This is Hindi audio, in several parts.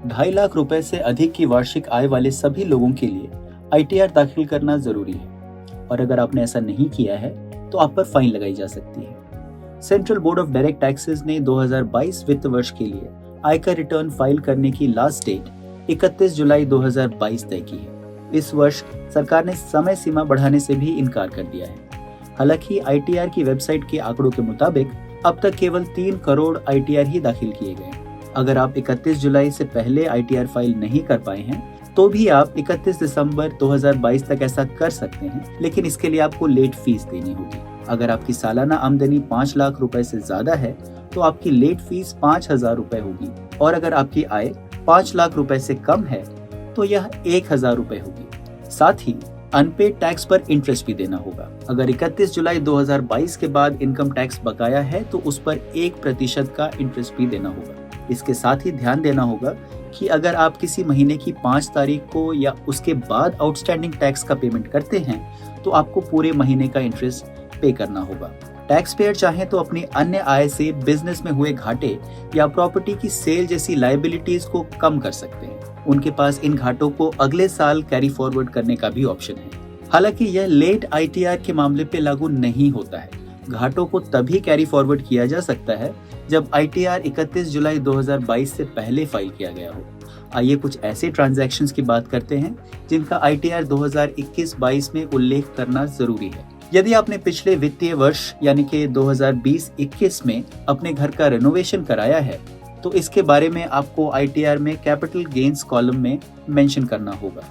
2.5 लाख रुपए से अधिक की वार्षिक आय वाले सभी लोगों के लिए आईटीआर दाखिल करना जरूरी है और अगर आपने ऐसा नहीं किया है तो आप पर फाइन लगाई जा सकती है। Central board of direct taxes ने 2022 वित्त वर्ष के लिए आयकर रिटर्न फाइल करने की लास्ट डेट 31 जुलाई 2022 तय की है। इस वर्ष सरकार ने समय सीमा बढ़ाने से भी इनकार कर दिया है। हालांकि आईटीआर की वेबसाइट के आंकड़ों के मुताबिक अब तक केवल 3 करोड़ आईटीआर ही दाखिल किए गए। अगर आप 31 जुलाई से पहले आईटीआर फाइल नहीं कर पाए हैं तो भी आप 31 दिसंबर 2022 तक ऐसा कर सकते हैं, लेकिन इसके लिए आपको लेट फीस देनी होगी। अगर आपकी सालाना आमदनी 5 लाख रुपए से ज्यादा है तो आपकी लेट फीस 5,000 रुपए होगी और अगर आपकी आय 5 लाख रुपए से कम है तो यह 1,000 रुपए होगी। साथ ही अनपेड टैक्स पर इंटरेस्ट भी देना होगा। अगर 31 जुलाई 2022 के बाद इनकम टैक्स बकाया है तो उस पर 1% का इंटरेस्ट भी देना होगा। इसके साथ ही ध्यान देना होगा कि अगर आप किसी महीने की 5 तारीख को या उसके बाद आउटस्टैंडिंग टैक्स का पेमेंट करते हैं तो आपको पूरे महीने का इंटरेस्ट पे करना होगा। टैक्स पेयर चाहे तो अपनी अन्य आय से बिजनेस में हुए घाटे या प्रॉपर्टी की सेल जैसी लायबिलिटीज को कम कर सकते हैं। उनके पास इन घाटों को अगले साल कैरी फॉरवर्ड करने का भी ऑप्शन है। हालांकि यह लेट आईटीआर के मामले पे लागू नहीं होता है। घाटों को तभी कैरी फॉरवर्ड किया जा सकता है जब आईटीआर 31 जुलाई 2022 से पहले फाइल किया गया हो। आइए कुछ ऐसे ट्रांजैक्शंस की बात करते हैं जिनका आईटीआर 2021-22 में उल्लेख करना जरूरी है। यदि आपने पिछले वित्तीय वर्ष यानी कि 2020-21 में अपने घर का रेनोवेशन कराया है तो इसके बारे में आपको आईटीआर में कैपिटल गेन्स कॉलम में मेंशन करना होगा।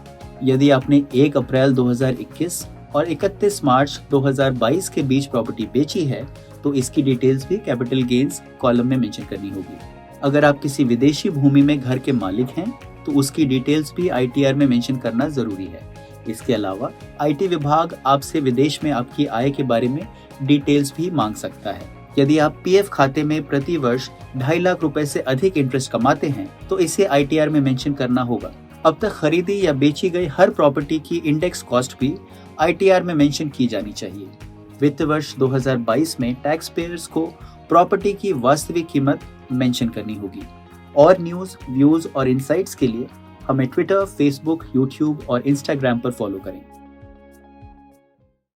यदि आपने 1 अप्रैल 2021 और 31 मार्च 2022 के बीच प्रॉपर्टी बेची है तो इसकी डिटेल्स भी कैपिटल गेन्स कॉलम में मेंशन करनी होगी। अगर आप किसी विदेशी भूमि में घर के मालिक हैं तो उसकी डिटेल्स भी आईटीआर में मेंशन करना जरूरी है। इसके अलावा आईटी विभाग आपसे विदेश में आपकी आय के बारे में डिटेल्स भी मांग सकता है। यदि आप पीएफ खाते में प्रति वर्ष 2.5 लाख रुपए से अधिक इंटरेस्ट कमाते हैं तो इसे आईटीआर में मेंशन करना होगा। अब तक खरीदी या बेची गई हर प्रॉपर्टी की इंडेक्स कॉस्ट भी आईटीआर में मेंशन की जानी चाहिए। वित्त वर्ष 2022 में टैक्स पेयर्स को प्रॉपर्टी की वास्तविक कीमत मेंशन करनी होगी। और न्यूज़, व्यूज और इनसाइट्स के लिए हमें ट्विटर, फेसबुक, यूट्यूब और इंस्टाग्राम पर फॉलो करें।